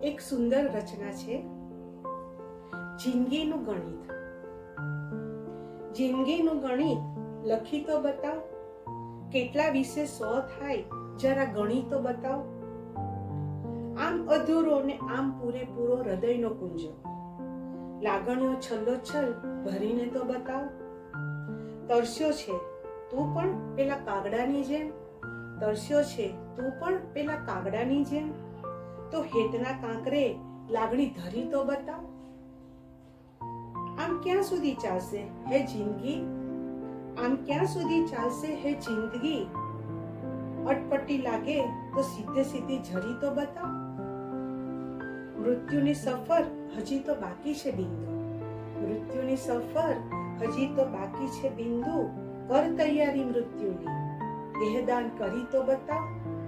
એક સુંદર રચના છે જિંદગીનું ગણિત. જિંદગીનું ગણિત લખી તો બતાવ, કેટલા વિશે 100 થાય જરા ગણી તો બતાવ. આમ અધૂરો ને આમ પૂરેપૂરો હૃદયનો કુંજો, લાગણીઓ છલ્લોછલ ભરીને તો બતાવ. તરસ્યો છે તું પણ પેલા કાગડાની જેમ, તરસ્યો છે તું પણ પેલા કાગડાની જેમ, તો હેતના કાંકરે લાગણી ધરી તો બતાવ. આમ ક્યાં સુધી ચાલશે હે જિંદગી, આમ ક્યાં સુધી ચાલશે હે જિંદગી, અટપટી લાગે તો સીધે સીધી ઝરી તો બતાવ. મૃત્યુની સફર હજી તો બાકી છે બિંદુ, મૃત્યુની સફર હજી તો બાકી છે બિંદુ, કર તૈયારી મૃત્યુની, દેહદાન કરી તો બતાવ.